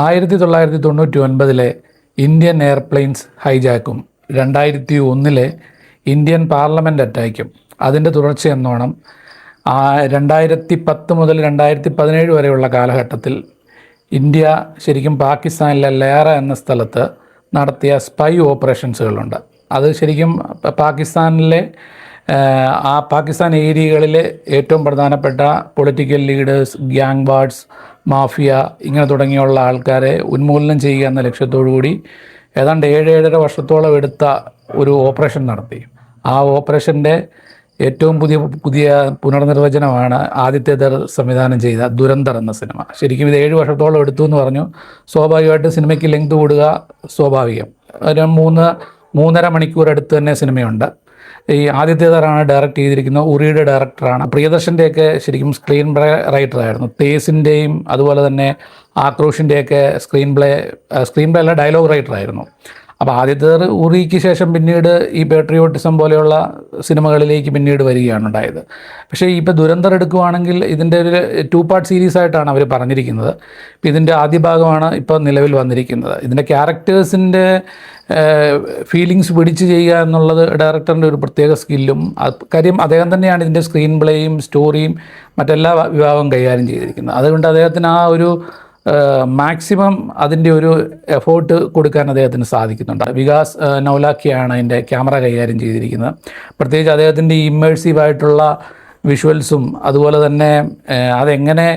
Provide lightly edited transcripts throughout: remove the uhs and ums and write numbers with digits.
1999 Indian airplanes ഹൈജാക്കും 2001 Indian parliament അറ്റാക്കും അതിൻ്റെ തുടർച്ചയെന്നോണം 2010 മുതൽ 2017 വരെയുള്ള കാലഘട്ടത്തിൽ ഇന്ത്യ ശരിക്കും പാകിസ്ഥാനിലെ ലേറ എന്ന സ്ഥലത്ത് നടത്തിയ സ്പൈ ഓപ്പറേഷൻസുകളുണ്ട്. അത് ശരിക്കും പാകിസ്ഥാനിലെ പാകിസ്ഥാൻ ഏരിയകളിലെ ഏറ്റവും പ്രധാനപ്പെട്ട political leaders, gang wars, mafia ഇങ്ങനെ തുടങ്ങിയുള്ള ആൾക്കാരെ ഉന്മൂലനം ചെയ്യുക എന്ന ലക്ഷ്യത്തോടു കൂടി ഏതാണ്ട് 7-7.5 വർഷത്തോളം എടുത്ത ഒരു ഓപ്പറേഷൻ നടത്തി. ആ ഓപ്പറേഷൻ്റെ ഏറ്റവും പുതിയ പുനർനിർവചനമാണ് ആദിത്യദർ സംവിധാനം ചെയ്ത ദുരന്തർ എന്ന സിനിമ. ശരിക്കും ഇത് 7 വർഷത്തോളം എടുത്തു എന്ന് പറഞ്ഞു. സ്വാഭാവികമായിട്ട് സിനിമയ്ക്ക് ലെങ്ത് കൂടുക സ്വാഭാവികം. ഒരു 3.5 മണിക്കൂർ അടുത്ത് തന്നെ സിനിമയുണ്ട്. ഈ ആദിത്യദറാണ് ഡയറക്റ്റ് ചെയ്തിരിക്കുന്നത്. ഉറിയുടെ ഡയറക്ടറാണ്. പ്രിയദർശൻ്റെയൊക്കെ ശരിക്കും സ്ക്രീൻ പ്ലേ റൈറ്ററായിരുന്നു. തേസിൻ്റെയും അതുപോലെ തന്നെ ആക്രോഷിൻ്റെയൊക്കെ സ്ക്രീൻ പ്ലേ അല്ല, ഡയലോഗ് റൈറ്ററായിരുന്നു. അപ്പോൾ ആദിത്യദർ ഉറിക്ക് ശേഷം പിന്നീട് ഈ പേട്രിയോട്ടിസം പോലെയുള്ള സിനിമകളിലേക്ക് പിന്നീട് വരികയാണ് ഉണ്ടായത്. പക്ഷേ ഇപ്പോൾ ദുരന്തർ എടുക്കുകയാണെങ്കിൽ ഇതിൻ്റെ ഒരു 2 പാർട്ട് സീരീസായിട്ടാണ് അവർ പറഞ്ഞിരിക്കുന്നത്. ഇപ്പോൾ ഇതിൻ്റെ ആദ്യ ഭാഗമാണ് ഇപ്പോൾ നിലവിൽ വന്നിരിക്കുന്നത്. ഇതിൻ്റെ ക്യാരക്ടേഴ്സിൻ്റെ ഫീലിങ്സ് പിടിച്ച് ചെയ്യുക എന്നുള്ളത് ഡയറക്ടറിൻ്റെ ഒരു പ്രത്യേക സ്കില്ലും കാര്യം. അദ്ദേഹം തന്നെയാണ് ഇതിൻ്റെ സ്ക്രീൻ പ്ലേയും സ്റ്റോറിയും മറ്റെല്ലാ വിഭാഗവും കൈകാര്യം ചെയ്തിരിക്കുന്നത്. അതുകൊണ്ട് അദ്ദേഹത്തിന് ആ ഒരു മാക്സിമം അതിൻ്റെ ഒരു എഫേർട്ട് കൊടുക്കാൻ അദ്ദേഹത്തിന് സാധിക്കുന്നുണ്ട്. വികാസ് നൗലാക്കിയാണ് അതിൻ്റെ ക്യാമറ കൈകാര്യം ചെയ്തിരിക്കുന്നത്. പ്രത്യേകിച്ച് അദ്ദേഹത്തിൻ്റെ ഇമ്മേഴ്സീവായിട്ടുള്ള വിഷ്വൽസും അതുപോലെ തന്നെ അതെങ്ങനെ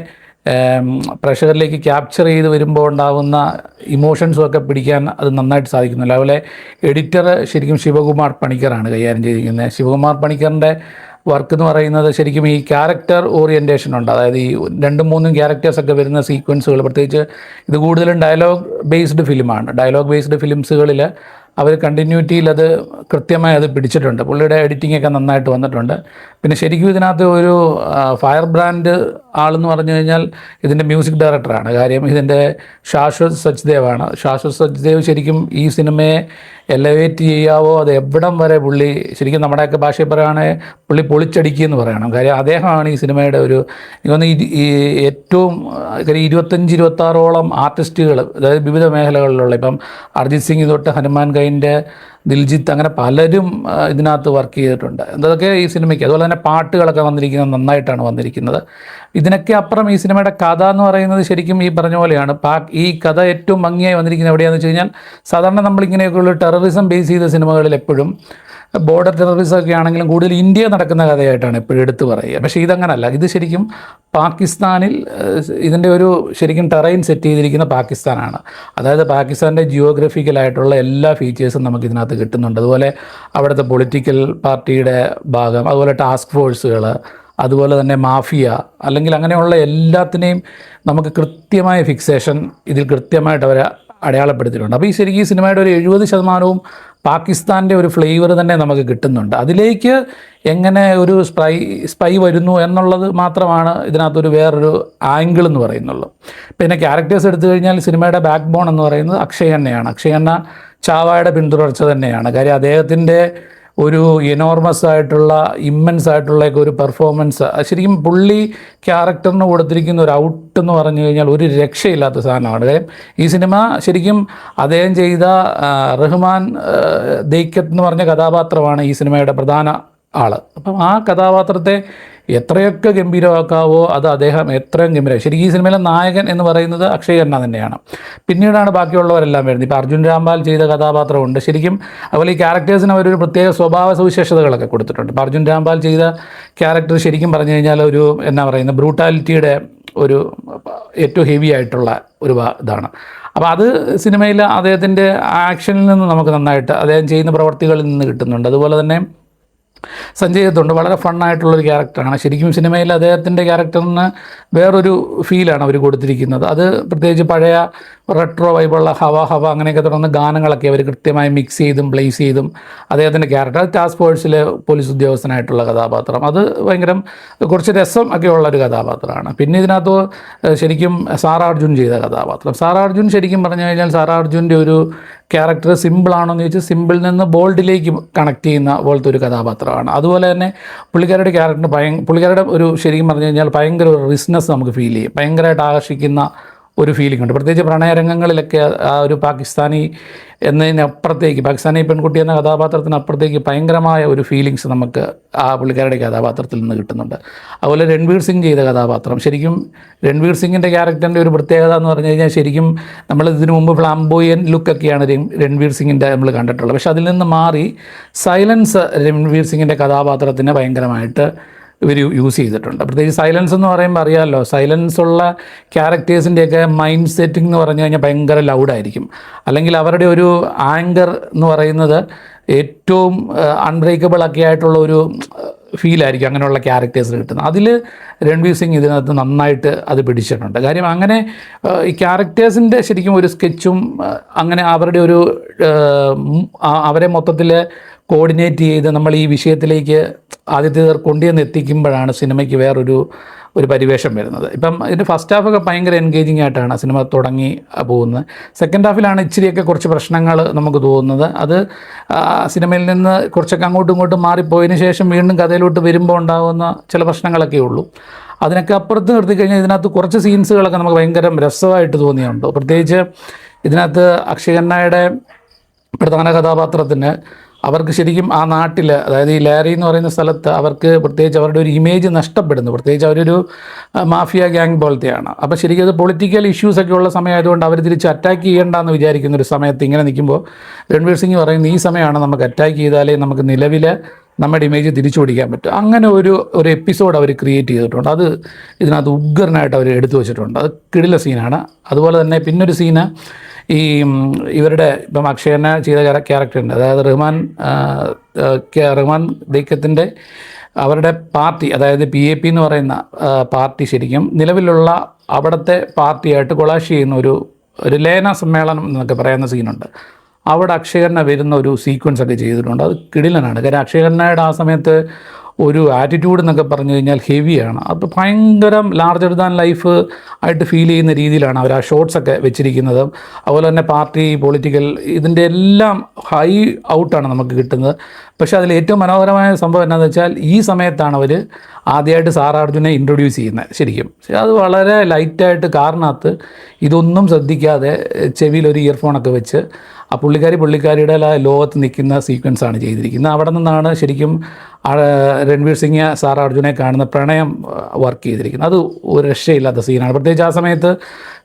പ്രേക്ഷകരിലേക്ക് ക്യാപ്ചർ ചെയ്ത് വരുമ്പോൾ ഉണ്ടാകുന്ന ഇമോഷൻസും ഒക്കെ പിടിക്കാൻ അത് നന്നായിട്ട് സാധിക്കുന്നില്ല. അതുപോലെ എഡിറ്റർ ശരിക്കും ശിവകുമാർ പണിക്കറാണ് കൈകാര്യം ചെയ്തിരിക്കുന്നത്. ശിവകുമാർ പണിക്കറിൻ്റെ വർക്ക് എന്ന് പറയുന്നത് ശരിക്കും ഈ ക്യാരക്ടർ ഓറിയൻറ്റേഷൻ ഉണ്ട്. അതായത് ഈ 2-3 ക്യാരക്ടേഴ്സൊക്കെ വരുന്ന സീക്വൻസുകൾ, പ്രത്യേകിച്ച് ഇത് കൂടുതലും ഡയലോഗ് ബേസ്ഡ് ഫിലിമാണ്. ഡയലോഗ് ബേസ്ഡ് ഫിലിംസുകളിൽ അവർ കണ്ടിന്യൂറ്റിയിൽ അത് കൃത്യമായി അത് പിടിച്ചിട്ടുണ്ട്. പുള്ളിയുടെ എഡിറ്റിംഗ് ഒക്കെ നന്നായിട്ട് വന്നിട്ടുണ്ട്. പിന്നെ ശരിക്കും ഇതിനകത്ത് ഒരു ഫയർ ബ്രാൻഡ് ആളെന്ന് പറഞ്ഞു കഴിഞ്ഞാൽ ഇതിൻ്റെ മ്യൂസിക് ഡയറക്ടറാണ്. കാര്യം ഇതിൻ്റെ ശാശ്വത് സച്ദേവാണ്. ശാശ്വത് സച്ദേവ് ശരിക്കും ഈ സിനിമയെ എലവേറ്റ് ചെയ്യാവോ അത് എവിടം വരെ പുള്ളി ശരിക്കും നമ്മുടെയൊക്കെ ഭാഷയിൽ പറയുകയാണെങ്കിൽ പുള്ളി പൊളിച്ചടിക്കുകയെന്ന് പറയണം. കാര്യം അദ്ദേഹമാണ് ഈ സിനിമയുടെ ഒരു ഈ ഏറ്റവും 25-26ഓളം ആർട്ടിസ്റ്റുകൾ, അതായത് വിവിധ മേഖലകളിലുള്ള, ഇപ്പം അർജിത് സിംഗ് തൊട്ട് ഹനുമാൻ കൈൻ്റെ, ദിൽജിത്ത്, അങ്ങനെ പലരും ഇതിനകത്ത് വർക്ക് ചെയ്തിട്ടുണ്ട്. എന്തൊക്കെ ഈ സിനിമയ്ക്ക്. അതുപോലെ തന്നെ പാട്ടുകളൊക്കെ വന്നിരിക്കുന്നത് നന്നായിട്ടാണ് വന്നിരിക്കുന്നത്. ഇതിനൊക്കെ അപ്പുറം ഈ സിനിമയുടെ കഥ എന്ന് പറയുന്നത് ശരിക്കും ഈ പറഞ്ഞ പോലെയാണ്. ഈ കഥ ഏറ്റവും ഭംഗിയായി വന്നിരിക്കുന്നത് എവിടെയാണെന്ന് വെച്ച് കഴിഞ്ഞാൽ, സാധാരണ നമ്മളിങ്ങനെയൊക്കെയുള്ള ടെററിസം ബേസ് ചെയ്ത സിനിമകളിൽ എപ്പോഴും ബോർഡർ ടെററിസം ഒക്കെ ആണെങ്കിലും കൂടുതൽ ഇന്ത്യ നടക്കുന്ന കഥയായിട്ടാണ് എപ്പോഴും എടുത്തു പറയുക. പക്ഷേ ഇതങ്ങനല്ല. ഇത് ശരിക്കും പാകിസ്ഥാനിൽ ഇതിൻ്റെ ഒരു ശരിക്കും ടെറൈൻ സെറ്റ് ചെയ്തിരിക്കുന്ന പാകിസ്ഥാനാണ്. അതായത് പാകിസ്ഥാൻ്റെ ജിയോഗ്രഫിക്കലായിട്ടുള്ള എല്ലാ ഫീച്ചേഴ്സും നമുക്ക് ഇതിനകത്ത് കിട്ടുന്നുണ്ട്. അതുപോലെ അവിടുത്തെ പൊളിറ്റിക്കൽ പാർട്ടിയുടെ ഭാഗം, അതുപോലെ ടാസ്ക് ഫോഴ്സുകൾ, അതുപോലെ തന്നെ മാഫിയ, അല്ലെങ്കിൽ അങ്ങനെയുള്ള എല്ലാത്തിനെയും നമുക്ക് കൃത്യമായ ഫിക്സേഷൻ ഇതിൽ കൃത്യമായിട്ട് അവർ അടയാളപ്പെടുത്തിയിട്ടുണ്ട്. അപ്പോൾ ഈ ശരിക്കും ഈ സിനിമയുടെ ഒരു 70% പാകിസ്ഥാൻ്റെ ഒരു ഫ്ലേവർ തന്നെ നമുക്ക് കിട്ടുന്നുണ്ട്. അതിലേക്ക് എങ്ങനെ ഒരു സ്പൈ വരുന്നു എന്നുള്ളത് മാത്രമാണ് ഇതിനകത്തൊരു വേറൊരു ആംഗിൾ എന്ന് പറയുന്നുള്ളൂ. പിന്നെ ക്യാരക്ടേഴ്സ് എടുത്തു കഴിഞ്ഞാൽ സിനിമയുടെ ബാക്ക് ബോൺ എന്ന് പറയുന്നത് അക്ഷയ് ഖന്നയാണ്. അക്ഷയ് ഖന്ന ചാവയുടെ പിന്തുടർച്ച തന്നെയാണ്. കാര്യം അദ്ദേഹത്തിൻ്റെ ഒരു എനോർമസ് ആയിട്ടുള്ള, ഇമ്മൻസ് ആയിട്ടുള്ള ഒരു പെർഫോമൻസ്, ശരിക്കും പുള്ളി ക്യാരക്ടറിന് കൊടുത്തിരിക്കുന്ന ഒരു ഔട്ട് എന്ന് പറഞ്ഞു കഴിഞ്ഞാൽ ഒരു രക്ഷയില്ലാത്ത സാധനമാണ്. കാര്യം ഈ സിനിമ ശരിക്കും അദ്ദേഹം ചെയ്ത റഹ്മാൻ ദേക്കത്ത് എന്ന് പറഞ്ഞ കഥാപാത്രമാണ് ഈ സിനിമയുടെ പ്രധാന ആൾ. അപ്പം ആ കഥാപാത്രത്തെ എത്രയൊക്കെ ഗംഭീരമാക്കാവോ അത് അദ്ദേഹം എത്രയും ഗംഭീരം. ശരിക്കും ഈ സിനിമയിലെ നായകൻ എന്ന് പറയുന്നത് അക്ഷയ് ഖന്ന തന്നെയാണ്. പിന്നീടാണ് ബാക്കിയുള്ളവരെല്ലാം വരുന്നത്. ഇപ്പോൾ അർജുൻ രാംപാൽ ചെയ്ത കഥാപാത്രമുണ്ട്. ശരിക്കും അതുപോലെ ഈ ക്യാരക്ടേഴ്സിന് അവരൊരു പ്രത്യേക സ്വഭാവ സവിശേഷതകളൊക്കെ കൊടുത്തിട്ടുണ്ട്. ഇപ്പോൾ അർജുൻ രാംപാൽ ചെയ്ത ക്യാരക്ടർ ശരിക്കും പറഞ്ഞു കഴിഞ്ഞാൽ ഒരു ബ്രൂട്ടാലിറ്റിയുടെ ഒരു ഏറ്റവും ഹെവി ആയിട്ടുള്ള ഒരു ഇതാണ്. അപ്പോൾ അത് സിനിമയിൽ അദ്ദേഹത്തിൻ്റെ ആക്ഷനിൽ നിന്ന് നമുക്ക് നന്നായിട്ട് അദ്ദേഹം ചെയ്യുന്ന പ്രവർത്തികളിൽ നിന്ന് കിട്ടുന്നുണ്ട്. അതുപോലെ തന്നെ സഞ്ജയ് ദത്തുണ്ട്. വളരെ ഫണ്ണായിട്ടുള്ളൊരു ക്യാരക്ടറാണ്. ശരിക്കും സിനിമയിൽ അദ്ദേഹത്തിൻ്റെ ക്യാരക്ടറിന് വേറൊരു ഫീലാണ് അവർ കൊടുത്തിരിക്കുന്നത്. അത് പ്രത്യേകിച്ച് പഴയ റെട്രോ വൈബുള്ള ഹവ അങ്ങനെയൊക്കെ തുടർന്ന് ഗാനങ്ങളൊക്കെ അവർ കൃത്യമായി മിക്സ് ചെയ്തും പ്ലേസ് ചെയ്തും അദ്ദേഹത്തിൻ്റെ ക്യാരക്ടർ, ടാസ്ക് ഫോഴ്സിലെ പോലീസ് ഉദ്യോഗസ്ഥനായിട്ടുള്ള കഥാപാത്രം, അത് ഭയങ്കര കുറച്ച് രസം ഒക്കെ ഉള്ളൊരു കഥാപാത്രമാണ്. പിന്നെ ഇതിനകത്ത് ശരിക്കും സാറാ അർജുൻ ചെയ്ത കഥാപാത്രം, സാറാ അർജുൻ ശരിക്കും പറഞ്ഞു കഴിഞ്ഞാൽ സാറാ അർജുൻ്റെ ഒരു ക്യാരക്ടർ സിമ്പിളാണോ എന്ന് ചോദിച്ചാൽ സിമ്പിളിൽ നിന്ന് ബോൾഡിലേക്ക് കണക്ട് ചെയ്യുന്ന പോലത്തെ ഒരു കഥാപാത്രമാണ്. അതുപോലെ തന്നെ പുള്ളിക്കാരുടെ ക്യാരക്ടറിന് പുള്ളിക്കാരുടെ ഒരു ശരിക്കും പറഞ്ഞു കഴിഞ്ഞാൽ ഭയങ്കര ഒരു റിസ്നെസ് നമുക്ക് ഫീൽ ചെയ്യും. ഭയങ്കരമായിട്ട് ആകർഷിക്കുന്ന ഒരു ഫീലിംഗ് ഉണ്ട്. പ്രത്യേകിച്ച് പ്രണയരംഗങ്ങളിലൊക്കെ ആ ഒരു പാകിസ്ഥാനി എന്നതിനപ്പുറത്തേക്ക്, പാകിസ്ഥാനി പെൺകുട്ടി എന്ന കഥാപാത്രത്തിനപ്പുറത്തേക്ക് ഭയങ്കരമായ ഒരു ഫീലിങ്സ് നമുക്ക് ആ പുള്ളിക്കാരുടെ കഥാപാത്രത്തിൽ നിന്ന് കിട്ടുന്നുണ്ട്. അതുപോലെ രൺവീർ സിംഗ് ചെയ്ത കഥാപാത്രം, ശരിക്കും രൺവീർ സിംഗിൻ്റെ ക്യാരക്ടറിൻ്റെ ഒരു പ്രത്യേകത എന്ന് പറഞ്ഞു കഴിഞ്ഞാൽ, ശരിക്കും നമ്മൾ ഇതിനു മുമ്പ് ഫ്ലാംബോയൻ ലുക്കൊക്കെയാണ് രൺവീർ സിംഗിൻ്റെ നമ്മൾ കണ്ടിട്ടുള്ളത്. പക്ഷേ അതിൽ നിന്ന് മാറി സൈലൻസ് രൺവീർ സിംഗിൻ്റെ കഥാപാത്രത്തിനെ ഭയങ്കരമായിട്ട് ഇവർ യൂസ് ചെയ്തിട്ടുണ്ട്. പ്രത്യേകിച്ച് സൈലൻസ് എന്ന് പറയുമ്പോൾ അറിയാമല്ലോ, സൈലൻസ് ഉള്ള ക്യാരക്ടേഴ്സിൻ്റെയൊക്കെ മൈൻഡ് സെറ്റിംഗ് എന്ന് പറഞ്ഞു കഴിഞ്ഞാൽ ഭയങ്കര ലൗഡായിരിക്കും. അല്ലെങ്കിൽ അവരുടെ ഒരു ആങ്കർ എന്ന് പറയുന്നത് ഏറ്റവും അൺബ്രേക്കബിൾ ഒക്കെ ആയിട്ടുള്ള ഒരു ഫീലായിരിക്കും അങ്ങനെയുള്ള ക്യാരക്ടേഴ്സിന് കിട്ടുന്നത്. അതിൽ രൺവീർ സിംഗ് ഇതിനകത്ത് നന്നായിട്ട് അത് പിടിച്ചിട്ടുണ്ട്. കാര്യം അങ്ങനെ ഈ ക്യാരക്ടേഴ്സിൻ്റെ ശരിക്കും ഒരു സ്കെച്ചും അങ്ങനെ അവരുടെ ഒരു അവരെ മൊത്തത്തിൽ കോർഡിനേറ്റ് ചെയ്ത് നമ്മൾ ഈ വിഷയത്തിലേക്ക് ആദ്യത്തേത് കൊണ്ടുവന്ന് എത്തിക്കുമ്പോഴാണ് സിനിമയ്ക്ക് വേറൊരു പരിവേഷം വരുന്നത്. ഇപ്പം ഇതിൻ്റെ ഫസ്റ്റ് ഹാഫൊക്കെ ഭയങ്കര എൻഗേജിങ് ആയിട്ടാണ് സിനിമ തുടങ്ങി പോകുന്നത്. സെക്കൻഡ് ഹാഫിലാണ് ഇച്ചിരിയൊക്കെ കുറച്ച് പ്രശ്നങ്ങൾ നമുക്ക് തോന്നുന്നത്. അത് സിനിമയിൽ നിന്ന് കുറച്ചൊക്കെ അങ്ങോട്ടും ഇങ്ങോട്ടും മാറിപ്പോയതിന് ശേഷം വീണ്ടും കഥയിലോട്ട് വരുമ്പോൾ ഉണ്ടാകുന്ന ചില പ്രശ്നങ്ങളൊക്കെ ഉള്ളൂ. അതിനൊക്കെ അപ്പുറത്ത് നിർത്തിക്കഴിഞ്ഞാൽ ഇതിനകത്ത് കുറച്ച് സീൻസുകളൊക്കെ നമുക്ക് ഭയങ്കര രസമായിട്ട് തോന്നിയുണ്ട്. പ്രത്യേകിച്ച് ഇതിനകത്ത് അക്ഷയ് ഖന്നയുടെ പ്രധാന കഥാപാത്രത്തിന് അവർക്ക് ശരിക്കും ആ നാട്ടിൽ, അതായത് ഈ ലാരി എന്ന് പറയുന്ന സ്ഥലത്ത് അവർക്ക് പ്രത്യേകിച്ച് അവരുടെ ഒരു ഇമേജ് നഷ്ടപ്പെടുന്നു. പ്രത്യേകിച്ച് അവരൊരു മാഫിയ ഗ്യാങ് പോലത്തെയാണ്. അപ്പോൾ ശരിക്കും അത് പൊളിറ്റിക്കൽ ഇഷ്യൂസൊക്കെ ഉള്ള സമയമായതുകൊണ്ട് അവർ തിരിച്ച് അറ്റാക്ക് ചെയ്യേണ്ടെന്ന് വിചാരിക്കുന്ന ഒരു സമയത്ത് ഇങ്ങനെ നിൽക്കുമ്പോൾ രൺവീർ സിംഗ് പറയുന്നത് ഈ സമയമാണ് നമുക്ക് അറ്റാക്ക് ചെയ്താലേ നമുക്ക് നിലവിൽ നമ്മുടെ ഇമേജ് തിരിച്ചു പിടിക്കാൻ പറ്റും. അങ്ങനെ ഒരു എപ്പിസോഡ് അവർ ക്രിയേറ്റ് ചെയ്തിട്ടുണ്ട്. അത് ഇതിനകത്ത് ഉഗ്രനായിട്ട് അവർ എടുത്തു വെച്ചിട്ടുണ്ട്. അത് കിടില സീനാണ്. അതുപോലെ തന്നെ പിന്നൊരു സീന് ഈ ഇവരുടെ ഇപ്പം അക്ഷയനെ ചെയ്ത ക്യാരക്ടറുണ്ട്, അതായത് റഹ്മാൻ ദീക്കത്തിൻ്റെ അവരുടെ പാർട്ടി, അതായത് PAP എന്ന് പറയുന്ന പാർട്ടി ശരിക്കും നിലവിലുള്ള അവിടുത്തെ പാർട്ടിയായിട്ട് കൊളാഷ് ചെയ്യുന്ന ഒരു ലേന സമ്മേളനം എന്നൊക്കെ പറയുന്ന സീനുണ്ട്. അവിടെ അക്ഷയ് ഖന്ന വരുന്ന ഒരു സീക്വൻസ് ഒക്കെ ചെയ്തിട്ടുണ്ട്. അത് കിടിലനാണ്. കാര്യം അക്ഷയ് ഖന്നയുടെ ആ സമയത്ത് ഒരു ആറ്റിറ്റ്യൂഡ് എന്നൊക്കെ പറഞ്ഞു കഴിഞ്ഞാൽ ഹെവിയാണ്. അപ്പോൾ ഭയങ്കര ലാർജർ ദാൻ ലൈഫ് ആയിട്ട് ഫീൽ ചെയ്യുന്ന രീതിയിലാണ് അവർ ആ ഷോട്ട്സൊക്കെ വെച്ചിരിക്കുന്നത്. അതുപോലെ തന്നെ പാർട്ടി പൊളിറ്റിക്കൽ ഇതിൻ്റെ എല്ലാം ഹൈ ഔട്ടാണ് നമുക്ക് കിട്ടുന്നത്. പക്ഷേ അതിൽ ഏറ്റവും മനോഹരമായ സംഭവം എന്താണെന്ന് വെച്ചാൽ ഈ സമയത്താണ് അവർ ആദ്യമായിട്ട് സാറാ അർജുനെ ഇൻട്രൊഡ്യൂസ് ചെയ്യുന്നത്. ശരിക്കും അത് വളരെ ലൈറ്റായിട്ട് കാറിനകത്ത് ഇതൊന്നും ശ്രദ്ധിക്കാതെ ചെവിയിൽ ഒരു ഇയർഫോണൊക്കെ വെച്ച് ആ പുള്ളിക്കാരിയുടെ ലോകത്ത് നിൽക്കുന്ന സീക്വൻസാണ് ചെയ്തിരിക്കുന്നത്. അവിടെ നിന്നാണ് ശരിക്കും രൺവീർ സിംഗ് സാറാ അർജുനെ കാണുന്ന പ്രണയം വർക്ക് ചെയ്തിരിക്കുന്നത്. അത് ഒരു രക്ഷയില്ലാത്ത സീനാണ്. പ്രത്യേകിച്ച് ആ സമയത്ത്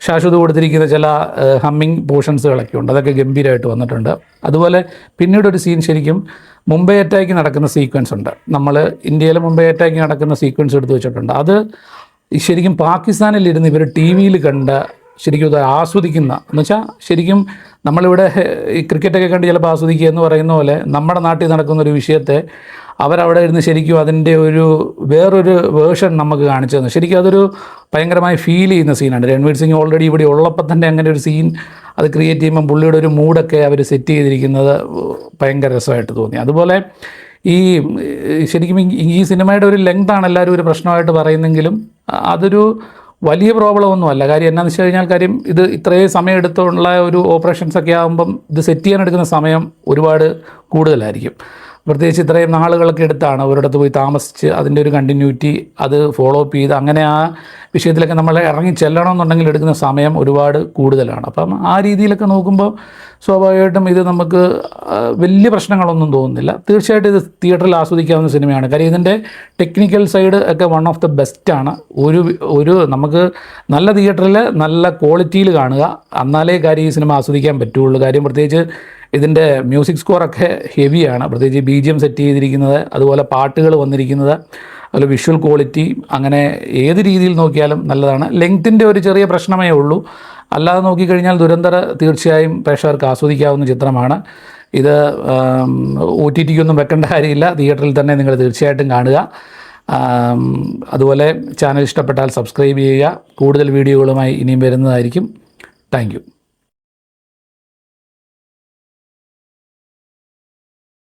ശാശ്വത് കൊടുത്തിരിക്കുന്ന ചില ഹമ്മിങ് പോർഷൻസുകളൊക്കെ ഉണ്ട്. അതൊക്കെ ഗംഭീരമായിട്ട് വന്നിട്ടുണ്ട്. അതുപോലെ പിന്നീടൊരു സീൻ ശരിക്കും മുംബൈ അറ്റാക്ക് നടക്കുന്ന സീക്വൻസ് ഉണ്ട്. നമ്മൾ ഇന്ത്യയിൽ മുംബൈ അറ്റാക്ക് നടക്കുന്ന സീക്വൻസ് എടുത്ത് വെച്ചിട്ടുണ്ട്. അത് ശരിക്കും പാകിസ്ഥാനിലിരുന്ന് ഇവർ TV കണ്ട ശരിക്കും ഇത് ആസ്വദിക്കുന്ന എന്ന് വെച്ചാൽ ശരിക്കും നമ്മളിവിടെ ഈ ക്രിക്കറ്റൊക്കെ കണ്ട് ചിലപ്പോൾ ആസ്വദിക്കുക എന്ന് പറയുന്ന പോലെ നമ്മുടെ നാട്ടിൽ നടക്കുന്നൊരു വിഷയത്തെ അവരവിടെ ഇരുന്ന് ശരിക്കും അതിൻ്റെ വേറൊരു വേർഷൻ നമുക്ക് കാണിച്ചു തന്നു. ശരിക്കും അതൊരു ഭയങ്കരമായി ഫീൽ ചെയ്യുന്ന സീനാണ്. രൺവീർ സിംഗ് ഓൾറെഡി ഇവിടെ ഉള്ളപ്പോൾ തന്നെ അങ്ങനെ ഒരു സീൻ അത് ക്രിയേറ്റ് ചെയ്യുമ്പം പുള്ളിയുടെ ഒരു മൂഡൊക്കെ അവർ സെറ്റ് ചെയ്തിരിക്കുന്നത് ഭയങ്കര രസമായിട്ട് തോന്നി. അതുപോലെ ശരിക്കും ഈ സിനിമയുടെ ഒരു ലെങ്താണ് എല്ലാവരും ഒരു പ്രശ്നമായിട്ട് പറയുന്നെങ്കിലും അതൊരു വലിയ പ്രോബ്ലം ഒന്നുമല്ല. കാര്യം എന്നാന്ന് വെച്ച് കഴിഞ്ഞാൽ ഇത് ഇത്രയും സമയം എടുത്തുള്ള ഒരു ഓപ്പറേഷൻസൊക്കെ ആകുമ്പം ഇത് സെറ്റ് ചെയ്യാൻ എടുക്കുന്ന സമയം ഒരുപാട് കൂടുതലായിരിക്കും. പ്രത്യേകിച്ച് ഇത്രയും നാളുകളൊക്കെ എടുത്താണ് ഒരിടത്ത് പോയി താമസിച്ച് അതിൻ്റെ ഒരു കണ്ടിന്യൂറ്റി അത് ഫോളോ അപ്പ് ചെയ്ത് അങ്ങനെ ആ വിഷയത്തിലൊക്കെ നമ്മൾ ഇറങ്ങി ചെല്ലണമെന്നുണ്ടെങ്കിൽ എടുക്കുന്ന സമയം ഒരുപാട് കൂടുതലാണ്. അപ്പം ആ രീതിയിലൊക്കെ നോക്കുമ്പോൾ സ്വാഭാവികമായിട്ടും ഇത് നമുക്ക് വലിയ പ്രശ്നങ്ങളൊന്നും തോന്നുന്നില്ല. തീർച്ചയായിട്ടും ഇത് തിയേറ്ററിൽ ആസ്വദിക്കാവുന്ന സിനിമയാണ്. കാര്യം ഇതിൻ്റെ ടെക്നിക്കൽ സൈഡ് ഒക്കെ വൺ ഓഫ് ദ ബെസ്റ്റാണ്. ഒരു നമുക്ക് നല്ല തിയേറ്ററിൽ നല്ല ക്വാളിറ്റിയിൽ കാണുക, എന്നാലേ കാര്യം ഈ സിനിമ ആസ്വദിക്കാൻ പറ്റുള്ളൂ. കാര്യം പ്രത്യേകിച്ച് ഇതിൻ്റെ മ്യൂസിക് സ്കോറൊക്കെ ഹെവിയാണ്. പ്രത്യേകിച്ച് BGM സെറ്റ് ചെയ്തിരിക്കുന്നത്, അതുപോലെ പാട്ടുകൾ വന്നിരിക്കുന്നത്, അതുപോലെ വിഷ്വൽ ക്വാളിറ്റി, അങ്ങനെ ഏത് രീതിയിൽ നോക്കിയാലും നല്ലതാണ്. ലെങ്ത്തിൻ്റെ ഒരു ചെറിയ പ്രശ്നമേ ഉള്ളൂ. അല്ലാതെ നോക്കിക്കഴിഞ്ഞാൽ ദുരന്തർ തീർച്ചയായും പ്രേക്ഷകർക്ക് ആസ്വദിക്കാവുന്ന ചിത്രമാണ്. ഇത് OTTക്കൊന്നും വെക്കേണ്ട കാര്യമില്ല, തിയേറ്ററിൽ തന്നെ നിങ്ങൾ തീർച്ചയായിട്ടും കാണുക. അതുപോലെ ചാനൽ ഇഷ്ടപ്പെട്ടാൽ സബ്സ്ക്രൈബ് ചെയ്യുക. കൂടുതൽ വീഡിയോകളുമായി ഇനിയും വരുന്നതായിരിക്കും. Thank you.